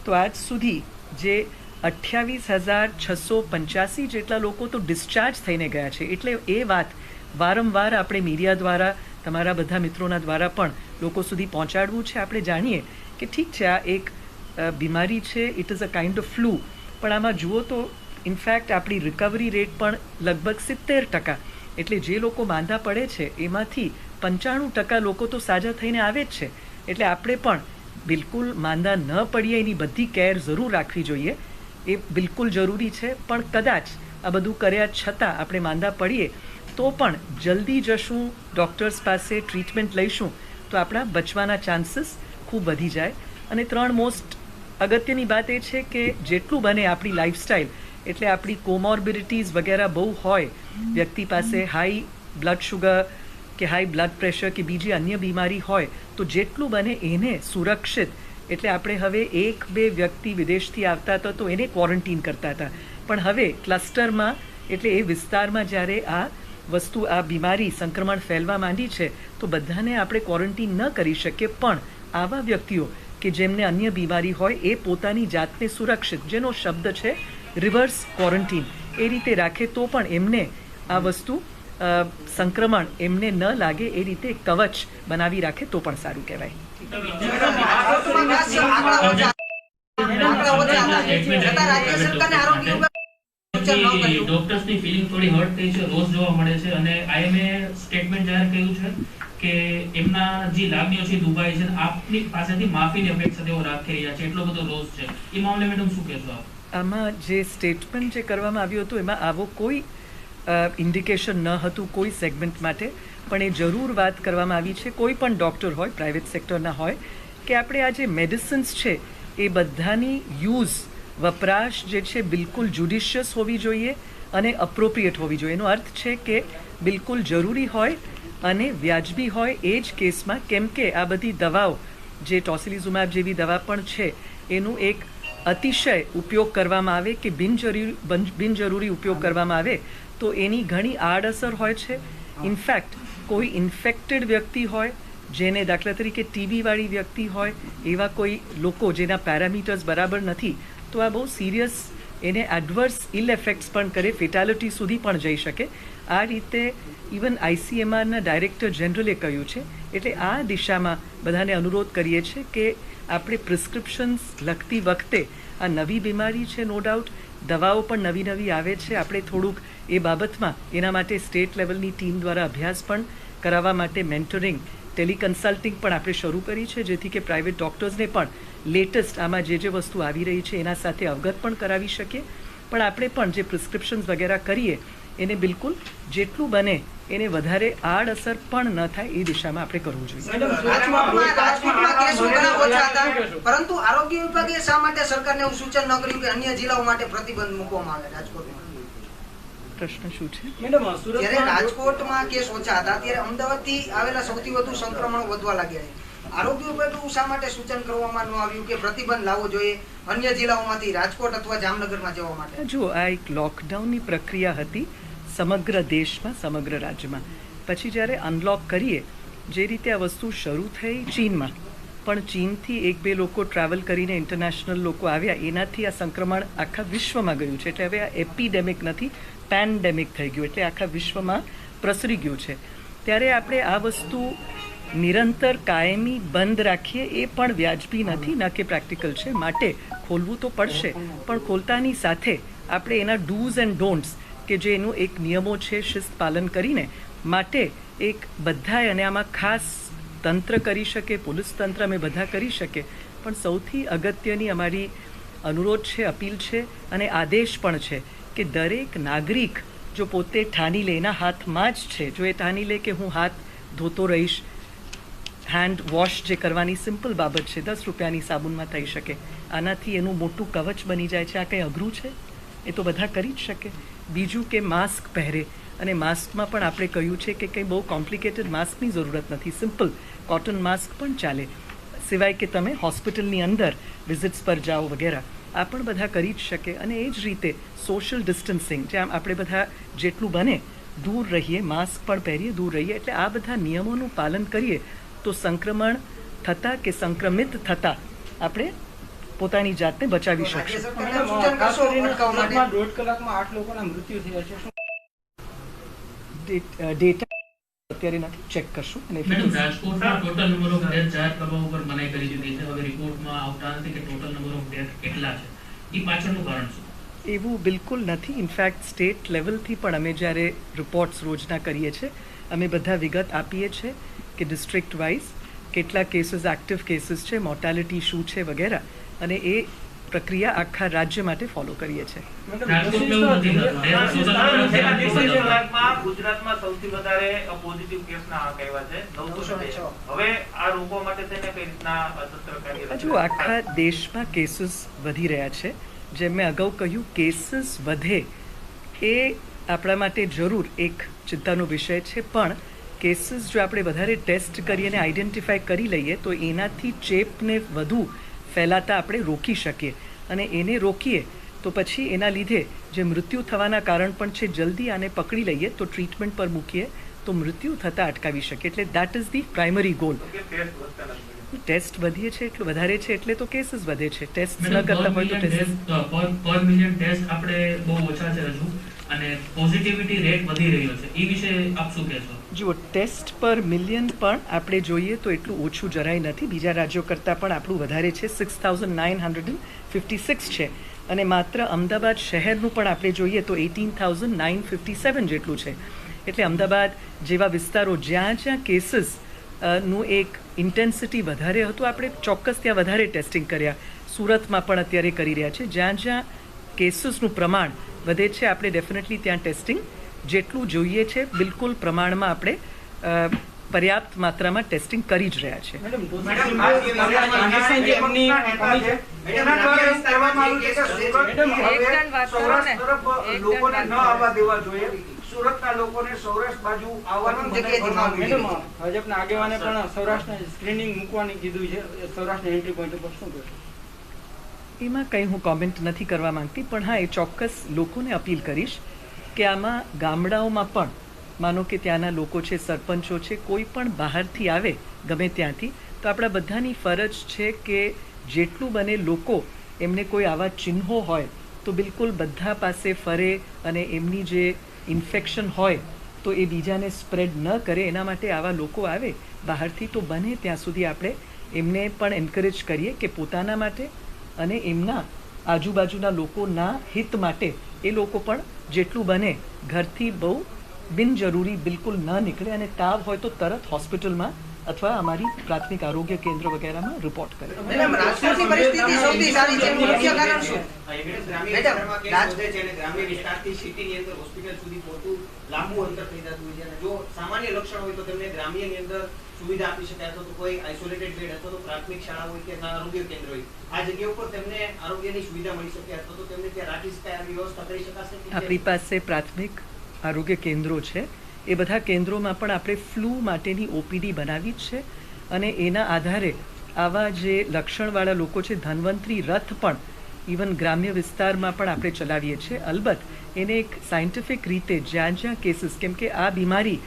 [SPEAKER 2] તો આજ સુધી જે 28,685 જેટલા લોકો તો ડિસ્ચાર્જ થઈને ગયા છે. એટલે એ વાત વારંવાર આપણે મીડિયા દ્વારા, તમારા બધા મિત્રોના દ્વારા પણ લોકો સુધી પહોંચાડવું છે. આપણે જાણીએ કે ઠીક છે, આ એક બીમારી છે, it is a kind of flu, પણ આમાં જુઓ તો ઇનફેક્ટ આપણી રિકવરી રેટ પણ લગભગ 70%. એટલે જે લોકો માંદા પડે છે એમાંથી 95% લોકો તો સાજા થઈને આવે જ છે. એટલે આપણે પણ બિલકુલ માંદા ન પડીએ, એની બધી કેર જરૂર રાખવી જોઈએ, એ બિલકુલ જરૂરી છે. પણ કદાચ આ બધું કર્યા છતાં આપણે માંદા પડીએ તો પણ જલ્દી જશું ડૉક્ટર્સ પાસે, ટ્રીટમેન્ટ લઈશું તો આપણા બચવાના ચાન્સીસ ખૂબ વધી જાય. અને 3 મોસ્ટ અગત્યની વાત એ છે કે જેટલું બને આપણી લાઈફસ્ટાઈલ, એટલે આપણી કોમોર્બિડિટીઝ વગેરે બહુ હોય, વ્યક્તિ પાસે હાઈ બ્લડ શુગર કે હાઈ બ્લડ પ્રેશર કે બીજી અન્ય બીમારી હોય તો જેટલું બને એને સુરક્ષિત, એટલે આપણે હવે 1-2 વ્યક્તિ વિદેશથી આવતા હતા તો એને ક્વોરન્ટીન કરતા હતા, પણ હવે ક્લસ્ટરમાં, એટલે એ વિસ્તારમાં જ્યારે આ વસ્તુ, આ બીમારી, સંક્રમણ ફેલવા માંડી છે તો બધાને આપણે ક્વોરન્ટીન ન કરી શકીએ. પણ આવા વ્યક્તિઓ કે જેમને અન્ય બીમારી હોય એ પોતાની જાતને સુરક્ષિત, જેનો શબ્દ છે રિવર્સ ક્વોરન્ટીન, એ રીતે રાખે તો પણ એમને આ વસ્તુ સંક્રમણ એમને ન લાગે એ રીતે કવચ બનાવી રાખે તો પણ સારું કહેવાય.
[SPEAKER 3] ડોક્ટર્સની ફીલિંગ થોડી હર્ટ થઈ છે, રોષ જોવા મળે છે અને આઈએમએ સ્ટેટમેન્ટ જાહેર કર્યું છે કે એમના જે લાગણીઓ છે દુભાઈ છે, આપની પાસેથી માફીની અપેક્ષા તેઓ રાખી રહ્યા છે, એટલો બધો રોષ છે. એ મામલે મેડમ શું કહેશો આપ?
[SPEAKER 2] આમાં જે સ્ટેટમેન્ટ જે કરવામાં આવ્યું હતું એમાં આવો કોઈ ઇન્ડિકેશન ન હતું કોઈ સેગમેન્ટ માટે, પણ એ જરૂર વાત કરવામાં આવી છે, કોઈ પણ ડૉક્ટર હોય, પ્રાઇવેટ સેક્ટરના હોય, કે આપણે આ જે મેડિસિન્સ છે એ બધાની યુઝ, વપરાશ જે છે બિલકુલ જ્યુડિશિયસ હોવી જોઈએ અને અપ્રોપ્રિએટ હોવી જોઈએ. એનો અર્થ છે કે બિલકુલ જરૂરી હોય અને વ્યાજબી હોય એ જ કેસમાં. કેમ કે આ બધી દવાઓ, જે ટોસિલિઝુમેબ જેવી દવા પણ છે, એનું એક અતિશય ઉપયોગ કરવામાં આવે કે બિનજરૂરી ઉપયોગ કરવામાં આવે તો એની ઘણી આડઅસર હોય છે. ઇનફેક્ટ કોઈ ઇન્ફેક્ટેડ વ્યક્તિ હોય, જેને દાખલા તરીકે ટીબીવાળી વ્યક્તિ હોય, એવા કોઈ લોકો જેના પેરામીટર્સ બરાબર નથી, તો આ બહુ સિરિયસ, એને એડવર્સ ઇલ એફેક્ટ્સ પણ કરે, ફેટાલિટી સુધી પણ જઈ શકે. આ રીતે ઇવન ICMRના ડાયરેક્ટર જનરલે કહ્યું છે. એટલે આ દિશામાં બધાને અનુરોધ કરીએ છીએ કે આપણે પ્રિસ્ક્રિપ્શન્સ લખતી વખતે, આ નવી બીમારી છે નો ડાઉટ, દવાઓ પણ નવી આવે છે, આપણે થોડુંક એ બાબતમાં એના માટે સ્ટેટ લેવલની ટીમ દ્વારા અભ્યાસ પણ કરાવવા માટે મેન્ટરિંગ, ટેલિકન્સલ્ટિંગ પણ આપણે શરૂ કરી છે, જેથી કે પ્રાઇવેટ ડૉક્ટર્સને પણ લેટેસ્ટ આમાં જે વસ્તુ આવી રહી છે એના સાથે અવગત પણ કરાવી શકીએ. પણ આપણે પણ જે પ્રિસ્ક્રિપ્શન્સ વગેરે કરીએ એને બિલકુલ જેટલું બને એને વધારે આડઅસર પણ ન થાય એ દિશામાં આપણે કરવું જોઈએ.
[SPEAKER 4] પરંતુ આરોગ્ય વિભાગે શા માટે સરકારને એવું સૂચન ન કર્યું કે અન્ય જિલ્લાઓ માટે પ્રતિબંધ મૂકવામાં આવે રાજકોટમાં?
[SPEAKER 2] પ્રશ્ન શું છે?
[SPEAKER 4] જ્યારે રાજકોટમાં કેસ ઓછા હતા ત્યારે અમદાવાદથી આવેલા સૌથી વધુ સંક્રમણો વધવા લાગ્યા છે. આરોગ્ય વિભાગનું શા માટે સૂચન કરવામાં ન આવ્યું કે પ્રતિબંધ લાવવો જોઈએ અન્ય જિલ્લાઓમાંથી રાજકોટ અથવા જામનગરમાં જવા માટે?
[SPEAKER 2] જુઓ, આ એક લોકડાઉનની પ્રક્રિયા હતી સમગ્ર દેશમાં, સમગ્ર રાજ્યમાં. પછી જ્યારે અનલોક કરીએ, જે રીતે આ વસ્તુ શરૂ થઈ ચીનમાં, પણ ચીનથી 1-2 લોકો ટ્રાવેલ કરીને ઇન્ટરનેશનલ લોકો આવ્યા એનાથી આ સંક્રમણ આખા વિશ્વમાં ગયું છે. એટલે હવે આ એપિડેમિક નથી, પેન્ડેમિક થઈ ગયું, એટલે આખા વિશ્વમાં પ્રસરી ગયું છે. ત્યારે આપણે આ વસ્તુ નિરંતર કાયમી બંધ રાખીએ એ પણ વ્યાજબી નથી, ના કે પ્રેક્ટિકલ છે. માટે ખોલવું તો પડશે, પણ ખોલતાની સાથે આપણે એના ડૂઝ એન્ડ ડોન્ટ્સ કે જે એનું એક નિયમો છે શિસ્ત પાલન કરીને માટે એક બધાએ, અને આમાં ખાસ તંત્ર કરી શકે, પોલીસ તંત્ર અમે બધા કરી શકે, પણ સૌથી અગત્યની અમારી અનુરોધ છે, અપીલ છે અને આદેશ પણ છે કે દરેક નાગરિક જો પોતે ઠાની લે, એના હાથમાં જ છે, જો એ ઠાની લે કે હું હાથ ધોતો રહીશ, હેન્ડ વોશ જે કરવાની સિમ્પલ બાબત છે, 10 રૂપિયાની સાબુનમાં થઈ શકે, આનાથી એનું મોટું કવચ બની જાય છે. આ કંઈ અઘરું છે? એ તો બધા કરી જ શકે. બીજું કે માસ્ક પહેરે, અને માસ્કમાં પણ આપણે કહ્યું છે કે કંઈ બહુ કોમ્પ્લિકેટેડ માસ્કની જરૂરત નથી, સિમ્પલ કોટન માસ્ક પણ ચાલે, સિવાય કે તમે હોસ્પિટલની અંદર વિઝિટ્સ પર જાઓ વગેરે, આ પણ બધા કરી જ શકે. અને એ જ રીતે સોશિયલ ડિસ્ટન્સિંગ, જેમ આપણે બધા જેટલું બને દૂર રહીએ, માસ્ક પણ પહેરીએ, દૂર રહીએ, એટલે આ બધા નિયમોનું પાલન કરીએ તો સંક્રમણ થતાં કે સંક્રમિત થતાં આપણે પોતાની જાતને બચાવી શકશું. ડેટા અત્યારે નથી, ચેક કરશું. અને
[SPEAKER 3] મેડમ, રાજકોટમાં ટોટલ નંબર ઓફ ડેથ જાહેર કરવા ઉપર મનાઈ કરી દીધી છે. હવે રિપોર્ટમાં આવતા નથી કે ટોટલ નંબર ઓફ ડેથ કેટલા છે. એ પાછળનું કારણ શું?
[SPEAKER 2] એવું બિલકુલ નથી. ઇનફેક્ટ સ્ટેટ લેવલથી પણ અમે જ્યારે રિપોર્ટ્સ રોજના કરીએ છીએ, અમે બધા વિગત આપીએ છીએ કે ડિસ્ટ્રિક્ટ વાઇઝ કેટલા કેસીસ એક્ટિવ કેસીસ છે, મોર્ટાલિટી શું છે વગેરે, અને એ પ્રક્રિયા આખા રાજ્ય માટે ફોલો કરીએ છીએ.
[SPEAKER 5] ગુજરાતમાં સૌથી વધારે પોઝિટિવ કેસના આંક આવ્યા છે 906. હવે આ રોકવા માટે થઈને કઈ રીતના સતર્ક કાર્ય?
[SPEAKER 2] હજુ આખા દેશમાં કેસીસ વધી રહ્યા છે. જેમ મેં અગાઉ કહ્યું, કેસીસ વધે એ આપણા માટે જરૂર એક ચિંતાનો વિષય છે, પણ કેસીસ જો આપણે વધારે ટેસ્ટ કરીને આઈડેન્ટિફાઈ કરી લઈએ તો એનાથી ચેપને વધુ ફેલાતા આપણે રોકી શકીએ, અને એને રોકીએ તો પછી એના લીધે જે મૃત્યુ થવાના કારણ પણ છે, જલ્દી આને પકડી લઈએ તો ટ્રીટમેન્ટ પર મૂકીએ તો મૃત્યુ થતાં અટકાવી શકીએ. એટલે that is the primary goal. Test વધીએ છે એટલું વધારે છે એટલે તો કેસીસ વધે છે. ટેસ્ટ ન કરતા હોય તો ટેસ્ટ
[SPEAKER 3] પર મિલિયન ટેસ્ટ આપણે બહુ ઓછા છે હજુ, અને પોઝિટિવિટી રેટ વધી રહ્યો છે. એ વિશે આપ શું કહેશો?
[SPEAKER 2] જુઓ, ટેસ્ટ પર મિલિયન પણ આપણે જોઈએ તો એટલું ઓછું જરાય નથી. બીજા રાજ્યો કરતાં પણ આપણું વધારે છે, 6,956 છે, અને માત્ર અમદાવાદ શહેરનું પણ આપણે જોઈએ તો 18,957 જેટલું છે. એટલે અમદાવાદ જેવા વિસ્તારો જ્યાં જ્યાં કેસીસ નું એક ઇન્ટેન્સિટી વધારે હતું, આપણે ચોક્કસ ત્યાં વધારે ટેસ્ટિંગ કર્યા. સુરતમાં પણ અત્યારે કરી રહ્યા છે. જ્યાં જ્યાં કેસીસનું પ્રમાણ વધે છે આપણે ડેફિનેટલી ત્યાં ટેસ્ટિંગ જેટલું જોઈએ છે બિલકુલ પ્રમાણમાં આપણે પર્યાપ્ત માત્રામાં ટેસ્ટિંગ કરી જ રહ્યા છે.
[SPEAKER 5] સુરતના લોકોને સૌરાષ્ટ્ર બાજુ આવવાનું ભાજપના આગેવાને પણ સૌરાષ્ટ્રને સ્ક્રીનિંગ મૂકવાની કીધું છે. સૌરાષ્ટ્રના એન્ટ્રી પોઈન્ટ ઉપર શું કહેશો?
[SPEAKER 2] એમાં કંઈ હું કોમેન્ટ નથી કરવા માંગતી, પણ હા, એ ચોક્કસ લોકોને અપીલ કરીશ કે આમાં ગામડાઓમાં પણ માનો કે ત્યાંના લોકો છે, સરપંચો છે, કોઈ પણ બહારથી આવે ગમે ત્યાંથી, તો આપણા બધાની ફરજ છે કે જેટલું બને લોકો એમને કોઈ આવા ચિહ્નો હોય તો બિલકુલ બધા પાસે ફરે, અને એમની જે ઇન્ફેક્શન હોય તો એ બીજાને સ્પ્રેડ ન કરે. એના માટે આવા લોકો આવે બહારથી તો બને ત્યાં સુધી આપણે એમને પણ એન્કરેજ કરીએ કે પોતાના માટે અને એમના આજુબાજુના લોકોના હિત માટે એ લોકો પણ જેટલું બને ઘરથી બહુ બિનજરૂરી બિલકુલ ન નીકળે, અને તાવ હોય તો તરત હોસ્પિટલમાં અથવા અમારી પ્રાથમિક આરોગ્ય કેન્દ્ર વગેરેમાં રિપોર્ટ કરે.
[SPEAKER 4] મેડમ, રાજકોટની પરિસ્થિતિ સૌથી સારી છે, મુખ્ય કારણ શું?
[SPEAKER 6] ગ્રામ્ય વિસ્તારથી સિટીની અંદર હોસ્પિટલ સુધી પહોંચવું લાંબુ અંતર થઈ જતું હોય છે, અને જો સામાન્ય લક્ષણ હોય તો તેમને ગ્રામ્યની અંદર સુવિધા આપી શકાય, અથવા તો કોઈ આઇસોલેટેડ બેડ અથવા તો પ્રાથમિક શાળા હોય કે આરોગ્ય કેન્દ્ર હોય, આ જગ્યા ઉપર તેમને આરોગ્યની સુવિધા મળી શકે, અથવા તો તેમને ત્યાં રાખી શકાય, આવી વ્યવસ્થા કરી શકાશે?
[SPEAKER 2] આપણી પાસે પ્રાથમિક આરોગ્ય કેન્દ્રો છે. એ બધા કેન્દ્રોમાં પણ આપણે ફ્લૂ માટેની ઓપીડી બનાવી જ છે, અને એના આધારે આવા જે લક્ષણવાળા લોકો છે, ધન્વંતરી રથ પણ ઇવન ગ્રામ્ય વિસ્તારમાં પણ આપણે ચલાવીએ છીએ. અલબત્ત એને એક સાયન્ટિફિક રીતે જ્યાં જ્યાં કેસીસ, કેમ કે આ બીમારી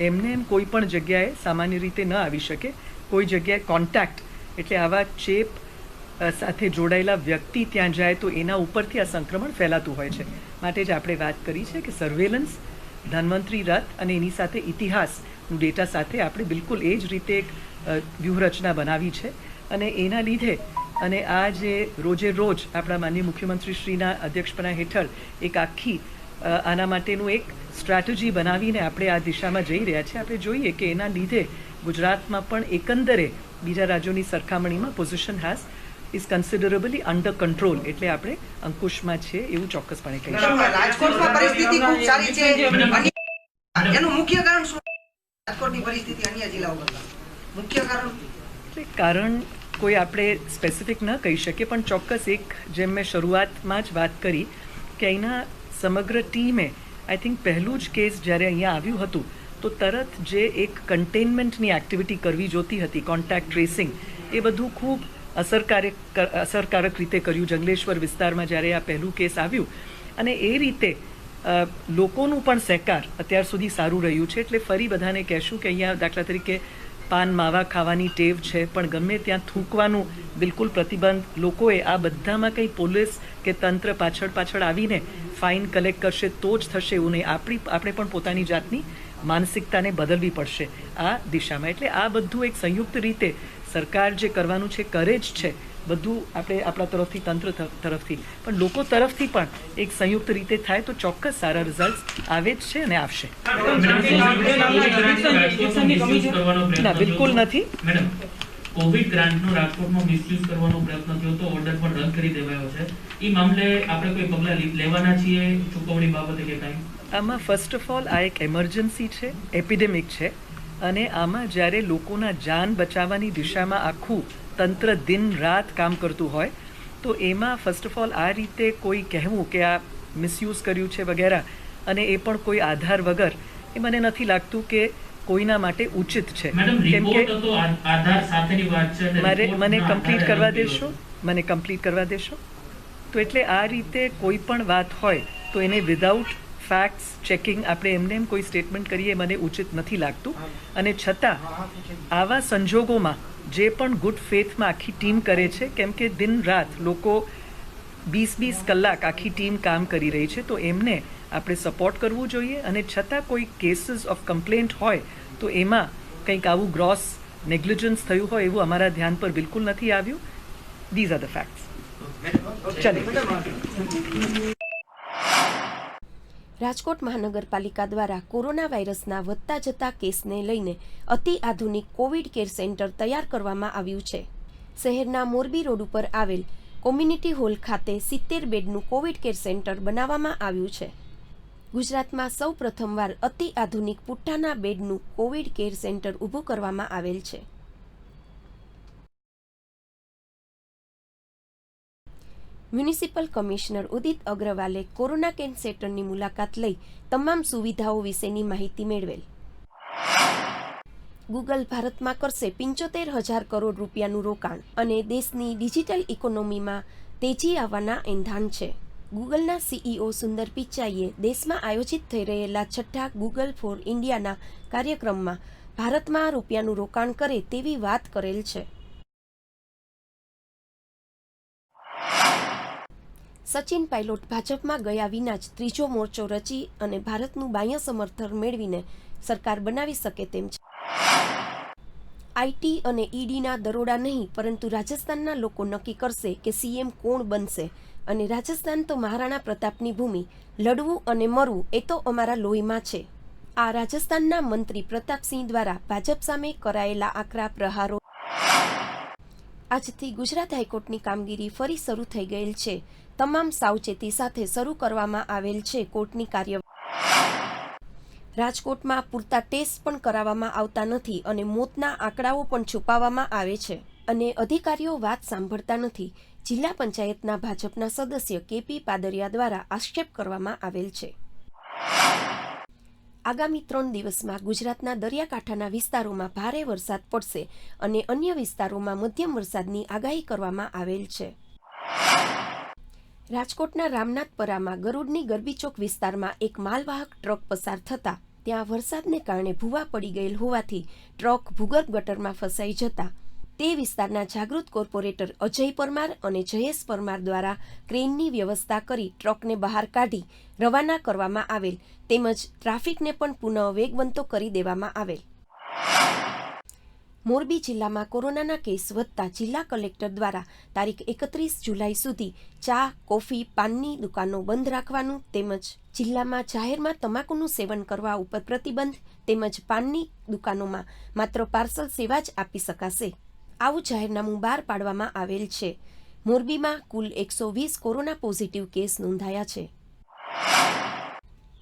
[SPEAKER 2] એમને એમ કોઈ પણ જગ્યાએ સામાન્ય રીતે ન આવી શકે, કોઈ જગ્યાએ કોન્ટેક્ટ એટલે આવા ચેપ સાથે જોડાયેલા વ્યક્તિ ત્યાં જાય તો એના ઉપરથી આ સંક્રમણ ફેલાતું હોય છે. માટે જ આપણે વાત કરી છે કે સર્વેલન્સ, ધન્વંતરી રથ અને એની સાથે ઇતિહાસનું ડેટા સાથે આપણે બિલકુલ એ જ રીતે એક વ્યૂહરચના બનાવી છે. અને એના લીધે અને આ જે રોજે રોજ આપણા માનનીય મુખ્યમંત્રીશ્રીના અધ્યક્ષપણા હેઠળ એક આખી આના માટેનું એક સ્ટ્રેટેજી બનાવીને આપણે આ દિશામાં જઈ રહ્યા છીએ. આપણે જોઈએ કે એના લીધે ગુજરાતમાં પણ એકંદરે બીજા રાજ્યોની સરખામણીમાં પોઝિશન ઇઝ કન્સિડરેબલી અંડર કંટ્રોલ, એટલે આપણે અંકુશમાં છીએ એવું ચોક્કસપણે કહી શકાય.
[SPEAKER 4] રાજકોટમાં પરિસ્થિતિ ખૂબ સારી છે. એનું મુખ્ય કારણ શું? રાજકોટની પરિસ્થિતિ અન્ય જિલ્લાઓ કરતા મુખ્ય
[SPEAKER 2] કારણ કોઈ આપણે સ્પેસિફિક ન કહી શકીએ, પણ ચોક્કસ એક જેમ મેં શરૂઆતમાં જ વાત કરી કે અહીંના સમગ્ર ટીમે આઈ થિંક પહેલું જ કેસ જ્યારે અહીંયા આવ્યું હતું તો તરત જે એક કન્ટેનમેન્ટની એક્ટિવિટી કરવી જોતી હતી, કોન્ટેક્ટ ટ્રેસિંગ, એ બધું ખૂબ અસરકારક રીતે કર્યું જંગલેશ્વર વિસ્તારમાં જ્યારે આ પહેલું કેસ આવ્યું. અને એ રીતે લોકોનું પણ સહકાર અત્યાર સુધી સારું રહ્યું છે. એટલે ફરી બધાને કહેશું કે અહીંયા દાખલા તરીકે પાન માવા ખાવાની ટેવ છે, પણ ગમે ત્યાં થૂંકવાનું બિલકુલ પ્રતિબંધ. લોકોએ આ બધામાં કંઈ પોલીસ કે તંત્ર પાછળ આવીને ફાઇન કલેક્ટ કરશે તો જ થશે એવું નહીં. આપણે પણ પોતાની જાતની માનસિકતાને બદલવી પડશે આ દિશામાં. એટલે આ બધું એક સંયુક્ત રીતે સરકાર જે કરવાનું છે કરે જ છે, બધું આપણે આપણા તરફથી, તંત્ર તરફથી, પણ લોકો તરફથી પણ એક સંયુક્ત રીતે થાય તો ચોક્કસ સારા રિઝલ્ટ આવે જ છે અને આવશે. ના, બિલકુલ નથી.
[SPEAKER 3] મેડમ, કોવિડ ગ્રાન્ટનો રાજકોટમાં મિસયુઝ કરવાનો પ્રયત્ન થયો તો ઓર્ડર પણ રદ કરી દેવાયો છે. એ મામલે આપણે કોઈ પગલાં લેવાના છીએ ચૂકવણી બાબતે કે કાંઈ?
[SPEAKER 2] આમાં ફર્સ્ટ ઓફ ઓલ આ એક એમરજન્સી છે, એપિડેમિક છે, અને આમાં જ્યારે લોકોના જાન બચાવવાની દિશામાં આખું તંત્ર દિન રાત કામ કરતું હોય તો એમાં ફર્સ્ટ ઓફ ઓલ આ રીતે કોઈ કહેવું કે આ મિસયુઝ કર્યું છે વગેરે, અને એ પણ કોઈ આધાર વગર, એ મને નથી લાગતું કે કોઈના માટે ઉચિત છે. કેમ કે મને કમ્પ્લીટ કરવા દેશો. તો એટલે આ રીતે કોઈ પણ વાત હોય તો એને વિધાઉટ ફેક્ટ્સ ચેકિંગ આપણે એમને કોઈ સ્ટેટમેન્ટ કરીએ મને ઉચિત નથી લાગતું. અને છતાં આવા સંજોગોમાં જે પણ ગુડ ફેથમાં આખી ટીમ કરે છે, કેમ કે દિન રાત લોકો 20 કલાક આખી ટીમ કામ કરી રહી છે, તો એમને આપણે સપોર્ટ કરવું જોઈએ. અને છતાં કોઈ કેસીસ ઓફ કમ્પ્લેન્ટ હોય તો એમાં કંઈક આવું ગ્રોસ નેગ્લિજન્સ થયું હોય એવું અમારા ધ્યાન પર બિલકુલ નથી આવ્યું. These are the facts. ચાલો.
[SPEAKER 1] રાજકોટ મહાનગરપાલિકા દ્વારા કોરોના વાયરસના વધતા જતા કેસને લઈને અતિ આધુનિક કોવિડ કેર સેન્ટર તૈયાર કરવામાં આવ્યું છે. શહેરના મોરબી રોડ ઉપર આવેલ કોમ્યુનિટી હોલ ખાતે 70 બેડનું કોવિડ કેર સેન્ટર બનાવવામાં આવ્યું છે. ગુજરાતમાં સૌ પ્રથમવાર અતિ આધુનિક પુઠ્ઠાના બેડનું કોવિડ કેર સેન્ટર ઊભું કરવામાં આવેલ છે. મ્યુનિસિપલ કમિશનર ઉદિત અગ્રવાલે કોરોના કેર સેન્ટરની મુલાકાત લઈ તમામ સુવિધાઓ વિશેની માહિતી મેળવેલ. ગૂગલ ભારતમાં કરશે 75,000 કરોડ રૂપિયાનું રોકાણ અને દેશની ડિજિટલ ઇકોનોમીમાં તેજી આવવાના એંધાણ છે. ગૂગલના સીઈઓ સુંદર પિચાઈએ દેશમાં આયોજિત થઈ રહેલા 6ઠ્ઠા ગૂગલ ફોર ઇન્ડિયાના કાર્યક્રમમાં ભારતમાં રૂપિયાનું રોકાણ કરે તેવી વાત કરેલ છે. સચિન પાયલોટ ભાજપમાં ગયા વિના જ ત્રીજો મોરચો રચી અને ભારતનું બાહ્ય સમર્થન મેળવીને સરકાર બનાવી શકે તેમ છે. આઈટી અને ઈડીના દરોડા નહીં, પરંતુ રાજસ્થાનના લોકો નક્કી કરશે કે સીએમ કોણ બનશે. અને રાજસ્થાન તો મહારાણા પ્રતાપની ભૂમિ, લડવું અને મરવું એ તો અમારા લોહીમાં છે. આ રાજસ્થાનના મંત્રી પ્રતાપસિંહ દ્વારા ભાજપ સામે કરાયેલા આકરા પ્રહારો. આજથી ગુજરાત હાઈકોર્ટની કામગીરી ફરી શરૂ થઈ ગયેલ છે. તમામ સાવચેતી સાથે શરૂ કરવામાં આવેલ છે કોર્ટની કાર્યવાહી. રાજકોટમાં પૂરતા ટેસ્ટ પણ કરાવવામાં આવતા નથી અને મોતના આંકડાઓ પણ છુપાવવામાં આવે છે અને અધિકારીઓ વાત સાંભળતા નથી. જિલ્લા પંચાયતના ભાજપના સદસ્ય કેપી પાદરિયા દ્વારા આક્ષેપ કરવામાં આવેલ છે. આગામી 3 દિવસમાં ગુજરાતના દરિયાકાંઠાના વિસ્તારોમાં ભારે વરસાદ પડશે અને અન્ય વિસ્તારોમાં મધ્યમ વરસાદની આગાહી કરવામાં આવેલ છે. રાજકોટના રામનાથપરામાં ગરુડની ગરબીચોક વિસ્તારમાં એક માલવાહક ટ્રક પસાર થતા ત્યાં વરસાદને કારણે ભૂવા પડી ગયેલ હોવાથી ટ્રક ભૂગર્ભ ગટરમાં ફસાઈ જતા તે વિસ્તારના જાગૃત કોર્પોરેટર અજય પરમાર અને જયેશ પરમાર દ્વારા ક્રેનની વ્યવસ્થા કરી ટ્રકને બહાર કાઢી રવાના કરવામાં આવેલ તેમજ ટ્રાફિકને પણ પુનઃ વેગવંતો કરી દેવામાં આવેલ. મોરબી જિલ્લામાં કોરોનાના કેસ વધતા જિલ્લા કલેક્ટર દ્વારા તારીખ 31 જુલાઈ સુધી ચા, કોફી, પાનની દુકાનો બંધ રાખવાનું તેમજ જિલ્લામાં જાહેરમાં તમાકુનું સેવન કરવા ઉપર પ્રતિબંધ તેમજ પાનની દુકાનોમાં માત્ર પાર્સલ સેવા જ આપી શકાશે. આવું જાહેરનામું બહાર પાડવામાં આવેલ છે. મોરબીમાં કુલ 120 કોરોના પોઝિટિવ કેસ નોંધાયા છે.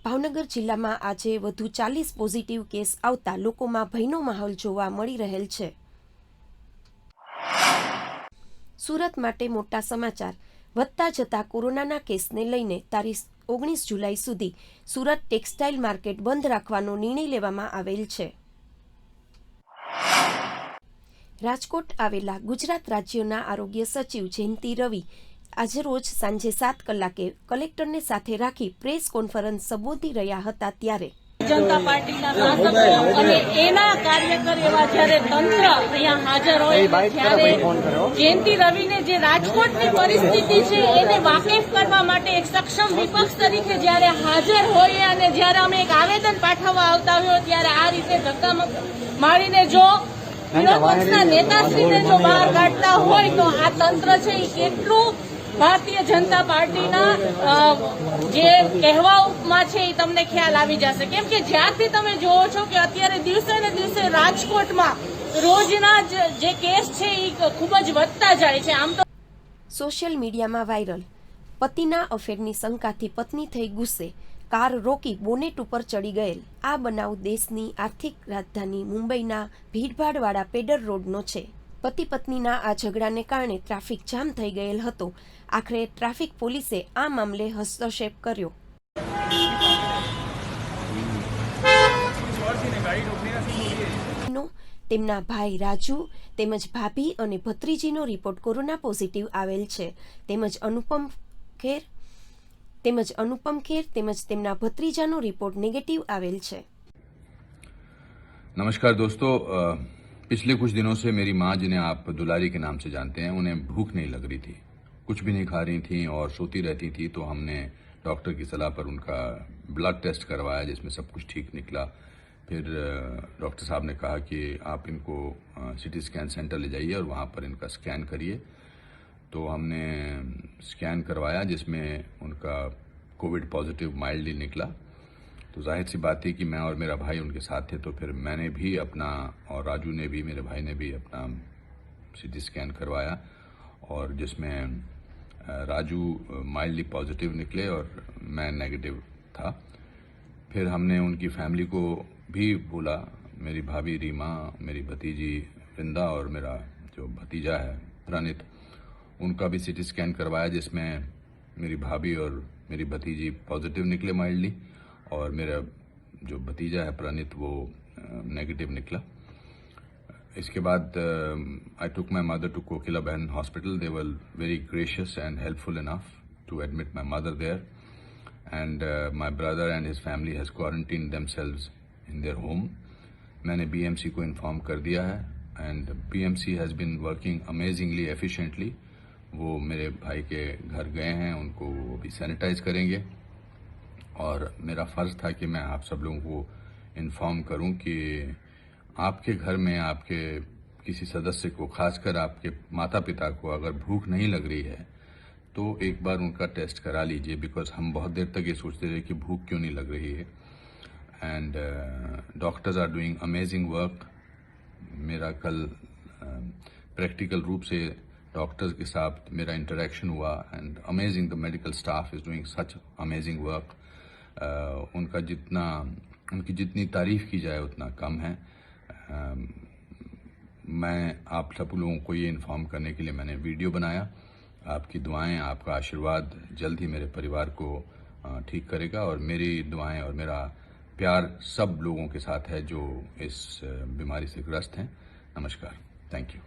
[SPEAKER 1] ભાવનગર જિલ્લામાં આજે વધુ 40 પોઝિટિવ કેસ આવતા લોકોમાં ભયનો માહોલ જોવા મળી રહેલ છે. સુરત માટે મોટા સમાચાર. વધતા જતા કોરોનાના કેસને લઈને તારીખ 19 જુલાઈ સુધી સુરત ટેક્સટાઇલ માર્કેટ બંધ રાખવાનો નિર્ણય લેવામાં આવેલ છે. રાજકોટ આવેલા ગુજરાત રાજ્યના આરોગ્ય સચિવ જયંતિ રવિ આજે રોજ સાંજે 7 કલાકે કલેક્ટરને સાથે રાખી પ્રેસ કોન્ફરન્સ સંબોધી રહ્યા હતા ત્યારે
[SPEAKER 7] જનતા પાર્ટીના શાસકો અને એના કાર્યકર એવા જ્યારે તંત્ર અહીંયા હાજર હોય ત્યારે જયંતિ રવિને જે રાજકોટની પરિસ્થિતિ છે એને વાકેફ કરવા માટે એક સક્ષમ વિપક્ષ તરીકે જ્યારે હાજર હોય અને જ્યારે અમે એક આવેદન પાઠવવા આવતા હોય ત્યારે આ રીતે ધક્કા મારીને જો વિરોધ પક્ષના નેતાશ્રીને જો બહાર કાઢતા હોય તો આ તંત્ર છે એ કેટલું ભારતીય જનતા પાર્ટીના જે કહેવાઓમાં છે એ તમને ખ્યાલ આવી જશે. કેમ કે જ્યારથી તમે જોવો છો કે અત્યારે દિવસે ને દિવસે રાજકોટમાં રોજના જે કેસ છે એ ખૂબ જ વધતા જાય છે. આમ તો
[SPEAKER 1] સોશિયલ મીડિયામાં વાયરલ પતિના અફેરની શંકાથી પત્ની થઈ ગુસ્સે, કાર રોકી બોનેટ ઉપર ચડી ગયેલ. આ બનાવ દેશની આર્થિક રાજધાની મુંબઈના ભીડભાડવાળા પેડર રોડનો છે. પતિ પત્નીના આ ઝઘડાને કારણે ટ્રાફિક જામ થઈ ગયેલ હતો. આખરે ટ્રાફિક પોલીસે આ મામલે હસ્તક્ષેપ કર્યો. તેમના ભાઈ રાજુ તેમજ ભાભી અને ભત્રીજીનો રિપોર્ટ કોરોના પોઝિટિવ આવેલ છે. તેમજ અનુપમ ખેર તેમજ તેમના ભત્રીજાનો રિપોર્ટ નેગેટિવ આવેલ છે.
[SPEAKER 8] नमस्कार दोस्तों, पिछले कुछ दिनों से मेरी माँ, जिन्हें आप दुलारी के नाम से जानते हैं, उन्हें भूख नहीं लग रही थी, कुछ भी नहीं खा रही थी और सोती रहती थी. तो हमने डॉक्टर की सलाह पर उनका ब्लड टेस्ट करवाया जिसमें सब कुछ ठीक निकला. फिर डॉक्टर साहब ने कहा कि आप इनको सिटी स्कैन सेंटर ले जाइए और वहाँ पर इनका स्कैन करिए. तो हमने स्कैन करवाया जिसमें उनका कोविड पॉजिटिव माइल्डली निकला. तो जाहिर सी बात थी कि मैं और मेरा भाई उनके साथ थे, तो फिर मैंने भी अपना और राजू ने भी, मेरे भाई ने भी अपना सीटी स्कैन करवाया और जिसमें राजू माइल्डली पॉजिटिव निकले और मैं नेगेटिव था. फिर हमने उनकी फैमिली को भी बोला, मेरी भाभी रीमा, मेरी भतीजी वृंदा और मेरा जो भतीजा है प्रणित, उनका भी सीटी स्कैन करवाया जिसमें मेरी भाभी और मेरी भतीजी पॉजिटिव निकले माइल्डली और मेरा जो भतीजा है प्रणित वो नेगेटिव निकला. इसके बाद आई टुक माई मदर टू कोकिला बहन hospital. They were very gracious and helpful enough to admit my mother there and my brother and his family has quarantine themselves in their home. मैंने बीएमसी को इन्फॉर्म कर दिया है and BMC has been working amazingly efficiently. वो मेरे भाई के घर गए हैं, उनको वो भी सैनिटाइज करेंगे और मेरा फ़र्ज़ था कि मैं आप सब लोगों को इन्फॉर्म करूं कि आपके घर में आपके किसी सदस्य को, खासकर आपके माता पिता को, अगर भूख नहीं लग रही है तो एक बार उनका टेस्ट करा लीजिए. बिकॉज हम बहुत देर तक ये सोचते रहे कि भूख क्यों नहीं लग रही है. And doctors are doing amazing work. मेरा कल प्रैक्टिकल रूप से डॉक्टर्स के साथ मेरा इंटरेक्शन हुआ and amazing, the medical staff is doing such amazing work. उनकी जितनी तारीफ की जाए उतना कम है. मैं आप सब लोगों को ये इन्फॉर्म करने के लिए मैंने वीडियो बनाया. आपकी दुआएं, आपका आशीर्वाद जल्द ही मेरे परिवार को ठीक करेगा और मेरी दुआएं और मेरा प्यार सब लोगों के साथ है जो इस बीमारी से ग्रस्त हैं. नमस्कार, थैंक यू.